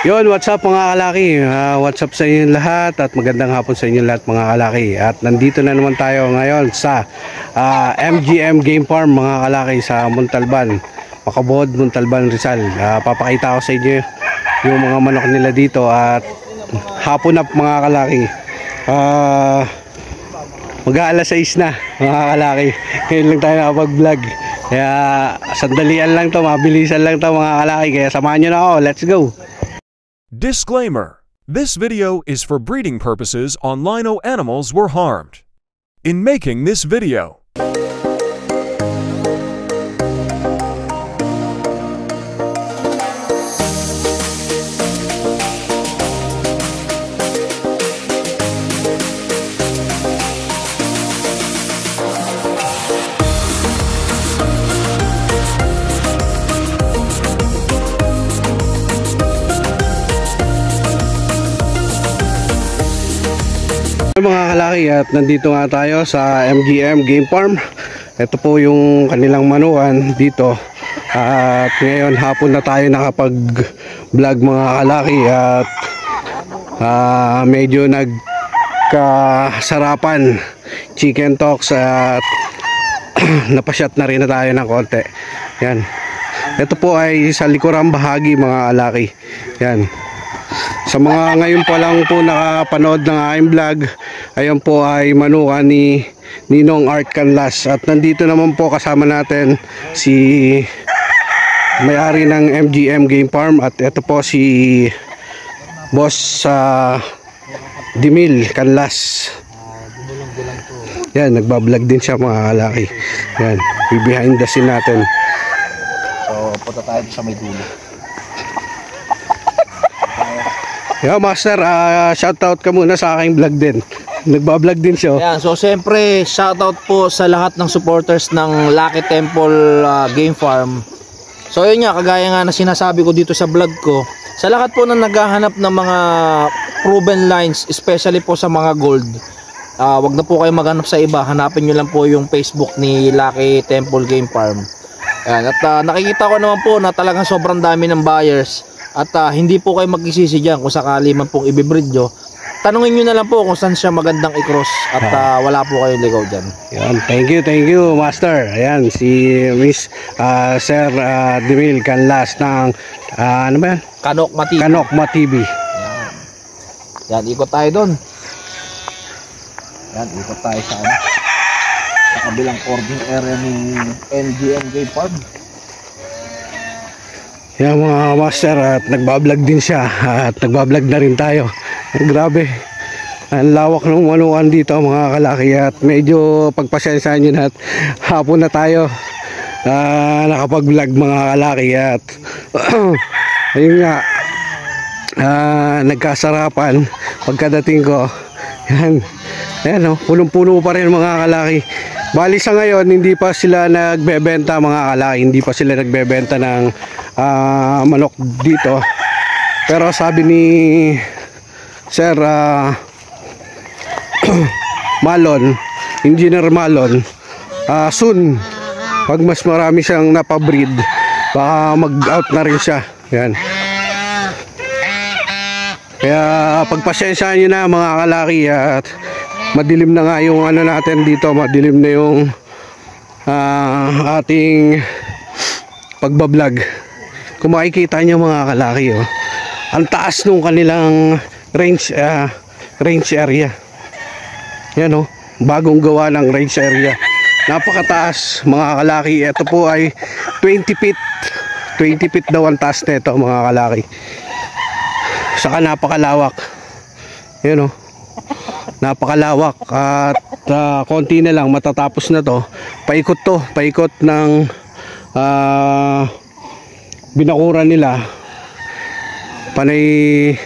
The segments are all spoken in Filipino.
Yon, what's up mga kalaki? What's up sa inyo lahat at magandang hapon sa inyo lahat mga kalaki. At nandito na naman tayo ngayon sa MGM Game Farm mga kalaki sa Montalban, Macabuod, Montalban, Rizal. Papakita ko sa inyo yung mga manok nila dito at hapon na mga kalaki. Mag-aalas 6 na mga kalaki. Ngayon lang tayo nakapag-vlog. Kaya sandalian lang to, mabilisan lang to mga kalaki. Kaya samahan nyo na ako, let's go. Disclaimer: this video is for breeding purposes on lino animals were harmed. In making this video, mga kalaki, at nandito nga tayo sa MGM Game Farm. Ito po yung kanilang manukan dito. At ngayon hapon na tayo nakapag vlog mga kalaki. At medyo nagkasarapan chicken talks at napasyat na rin na tayo ng konti. Yan. Ito po ay sa likurang bahagi mga kalaki. Yan. Sa mga ngayon pa lang po nakapanood ng aking vlog, ayan po ay manukan ni Ninong Art Canlas. At nandito naman po kasama natin si may-ari ng MGM Game Farm. At ito po si Boss Dimil Canlas. Yan, nagbablog din siya mga kalaki. Yan, behind the scene natin. So, punta tayo sa may dulo. Yeah, Master, shoutout ka muna sa aking vlog din. Nagbablog din siya. Ayan, so siyempre, shoutout po sa lahat ng supporters ng Lucky Temple Game Farm. So yun nga, kagaya nga na sinasabi ko dito sa vlog ko, sa lahat po na naghahanap ng mga proven lines, especially po sa mga gold, wag na po kayo maghanap sa iba, hanapin nyo lang po yung Facebook ni Lucky Temple Game Farm. Ayan, at nakikita ko naman po na talagang sobrang dami ng buyers. At hindi po kayo magsisisi dyan kung sakali man pong ibibreed nyo. Tanungin nyo na lang po kung saan siya magandang i-cross. At wala po kayong ligaw dyan. Yan, thank you Master. Ayan, si Miss Sir Dimil Canlas ng ano ba yan? Kanokma TV. Kanokma TV. Yan, ikot tayo doon. Yan, ikot tayo sa ano, sa kabilang cording area ni MGM Game Farm. Yan mga master, at nagbablog din siya at nagbablog na rin tayo. Grabe, ang lawak ng manukan dito mga kalaki. At medyo pagpasensyahan nyo na at hapon na tayo nakapag-vlog mga kalaki. At ayun nga, nagkasarapan pagkadating ko. Yan, yan, punong-puno pa rin mga kalaki. Bali sa ngayon hindi pa sila nagbebenta mga kalaki, hindi pa sila nagbebenta ng manok dito. Pero sabi ni Sir Malon, Engineer Malon, soon pag mas marami siyang napabreed, baka mag-out na rin siya. Yan. Kaya pagpasensyahan nyo na mga kalaki. At madilim na nga yung ano natin dito, madilim na yung ating pagbablog. Kung makikita nyo mga kalaki, ang taas nung kanilang range area. Yan bagong gawa ng range area, napakataas mga kalaki. Ito po ay 20 feet daw ang taas nito mga kalaki. Saka napakalawak. Yan napakalawak. At konti na lang matatapos na to. Paikot ng binakuran nila. Panay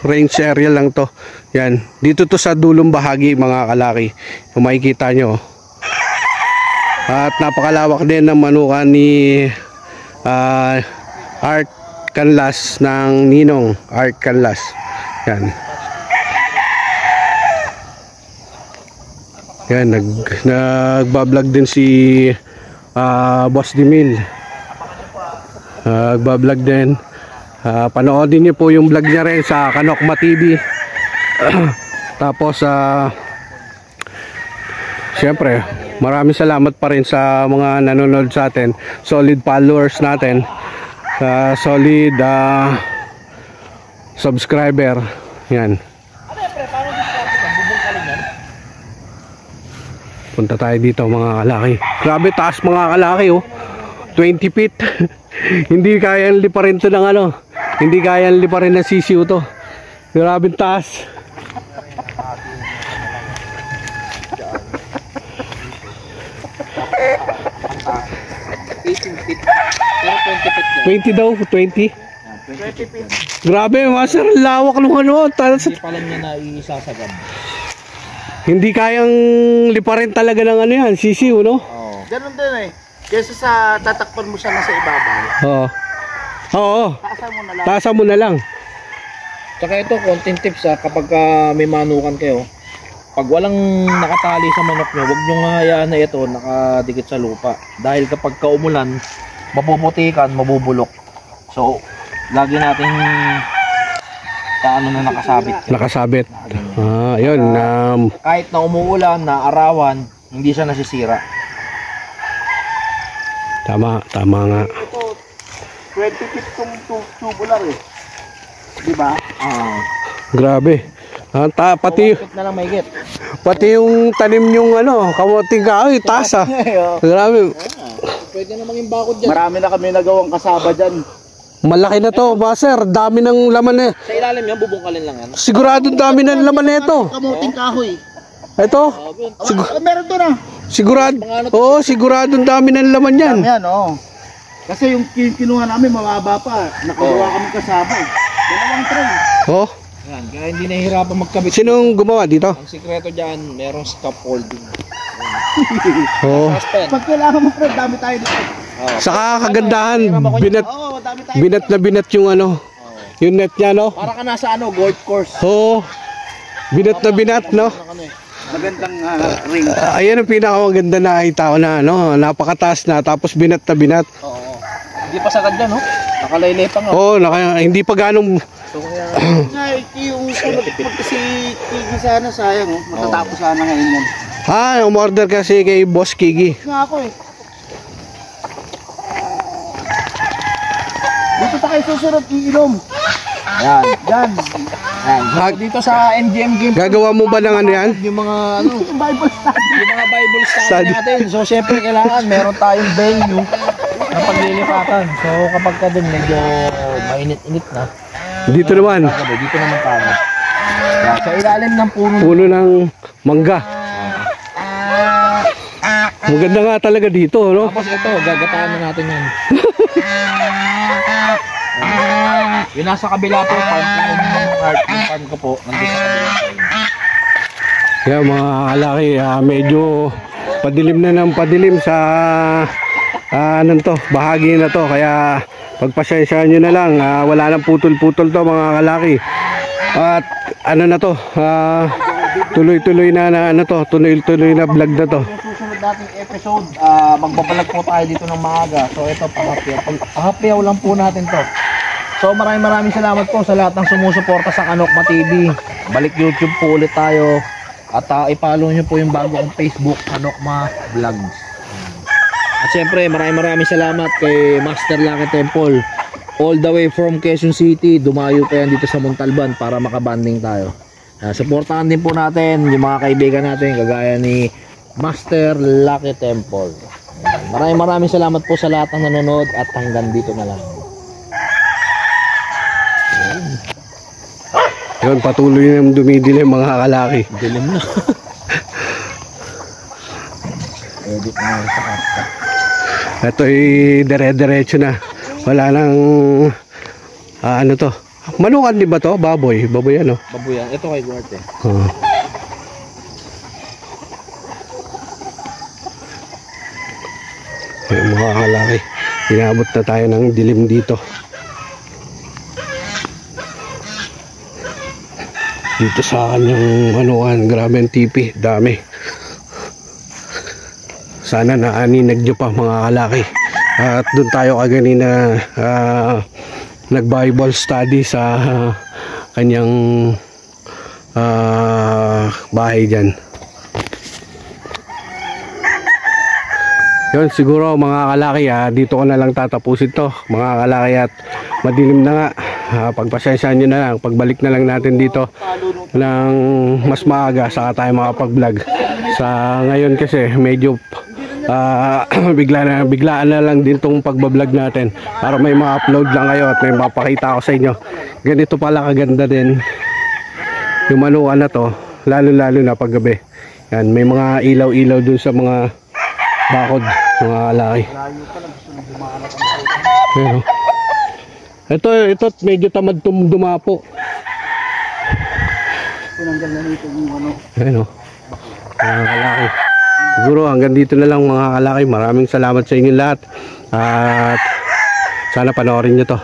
range area lang to. Yan, dito to sa dulong bahagi mga kalaki, kung makikita nyo. At napakalawak din ng manukan ni Art Canlas, ng Ninong Art Canlas. Yan. Yan, nagbablog din si Boss Dimil. Nagbablog din. Panoodin niyo po yung vlog niya rin sa Kanokma TV. Tapos syempre maraming salamat pa rin sa mga nanonood sa atin, solid followers natin, solid subscriber. Yan. Punta tayo dito mga kalaki. Grabe taas mga kalaki, oh. 20 feet. Hindi kaya liparin to ng ano. Hindi kaya liparin ng sisiw to. Grabe taas. Pero 20 feet 20 yan. daw, 20. 20 feet. Grabe, master, lawak ng ano. Hindi pa lang niya naisasagad. Hindi kayang liparin talaga ng ano yan, sisiw, no? Oo. Ganun din eh. Kesa sa tatakpan mo siya na sa ibabaw. Oo. Oo. Taasan mo na lang. Taasan mo na lang. Tsaka ito, konting tips kapag may manukan kayo. Pag walang nakatali sa manok nyo, huwag nyo hayaan na ito nakadikit sa lupa. Dahil kapag kaumulan, mapuputikan, mabubulok. So, lagi natin paano na nakasabit. Nakasabit. Yun. Kahit na umuulan, na arawan, hindi siya nasisira. Tama nga. Ito, 20 feet itong tubular eh. Diba? Grabe. Pati Na lang may get. pati yung tanim yung ano, kamuting kahoy, taas ah. Grabe. Pwede na maging bakod dyan. Marami na kami nagawang kasaba dyan. Malaki na to, master. Dami ng laman eh. Sa ilalim yan, bubungkalin lang yan. Sigurado dami ng laman nito. Kamuting kahoy. Ito. Meron doon ah. Sigurado. Oo, sigurado dami ng laman yan. Yan oo. Kasi yung kinuha namin mababa pa. Nakagawa kami kasaba eh. Dalawang tray. Oh. Yan, kaya hindi nahihirapan magkabit. Sinong gumawa dito? Ang sikreto dyan, merong scaffolding. Oh. Suspend. Pag kailangan mo Fred, dami tayo dito. Saka kagandahan, Oo, dami tayo. binat yung ano. Yung net niya, no? Para ka nasa golf course. Oo. Binat, no? Magandang ring. Ayan ang pinakamaganda na nakita ko na, ano, napakataas na, tapos binat. Oo. Hindi pa sagad dyan, no? Nakalaylay pa nga. Oo, hindi pa ganong. So, kaya... Yung kasi Kiki sana sayang oh. Matatapos sana ngayon yan. Umorder kasi kay Boss Kigi. Nga ako eh. Dito tayo susunod iinom. Yan. Yan. Yan. Dito sa NGM game. Gagawa mo ba ng ano yan? Yung mga ano, Yung Bible study. yung mga Bible study Study. natin. So, syempre kailangan meron tayong venue na paglilipatan. So, kapag ka dun medyo mainit-init na. Dito naman, Dito naman tayo. Yan. Sa ilalim ng puno. puno ng mangga. Maganda nga talaga dito, no? Tapos ito, gagataan na natin yan. Yung nasa kabila po, farm ko po, nandito sa kabila po. Kaya mga kalaki, medyo padilim na ng padilim sa bahagi na to. Kaya pagpasyensyahan nyo na lang, wala nang putol-putol to mga kalaki. At ano na to, tuloy-tuloy na tuloy-tuloy na vlog na to. Yung susunod nating episode, magbabalag po tayo dito ng maaga. So ito, pahapyaw lang po natin to. So maraming salamat po sa lahat ng sumusuporta sa Kanokma TV. Balik YouTube po ulit tayo. At i-follow nyo po yung bago kong Facebook, Kanokma Vlogs. At syempre maraming salamat kay Master Lucky Temple. All the way from Quezon City, dumayo pa yan dito sa Montalban para makabanding tayo. Supportahan din po natin yung mga kaibigan natin kagaya ni Master Lucky Temple. Maraming salamat po sa lahat ng nanonood at hanggang dito na lang. Yun, patuloy na dumidilim mga kalaki. Dilim na. Edit na sa karta. Ito ay dire-diretso na. Wala nang ano to. Manukan di ba to? Baboy. Baboy ano? Babuyan. Ito kay Guarte. Mga kalaki. Inabot na tayo ng dilim dito. Dito sa kanyang manukan. Grabe ang tipi. Dami. Sana naaninag nyo pa mga kalaki. At doon tayo kaganina nag-Bible study sa kanyang bahay dyan. Yun, siguro mga kalaki, dito ko na lang tatapusin to mga kalaki, at madilim na nga. Pagpasensyaan nyo na lang, pagbalik na lang natin dito ng mas maaga saka tayo makapag-vlog. Sa ngayon kasi medyo biglaan na lang din tong pagbablog natin para may ma-upload lang kayo at may mapakita ko sa inyo. Ganito pala kaganda din yung manukan na to, lalo na paggabi. Yan, may mga ilaw-ilaw dun sa mga bakod, mga kalaki. Ayan, ito medyo tamad dumapo. Ayan, mga kalaki. Siguro hanggang dito na lang mga kalaki. Maraming salamat sa inyo lahat, at sana panoorin nyo to.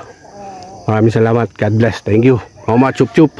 Maraming salamat. God bless. Thank you. Mama chup chup.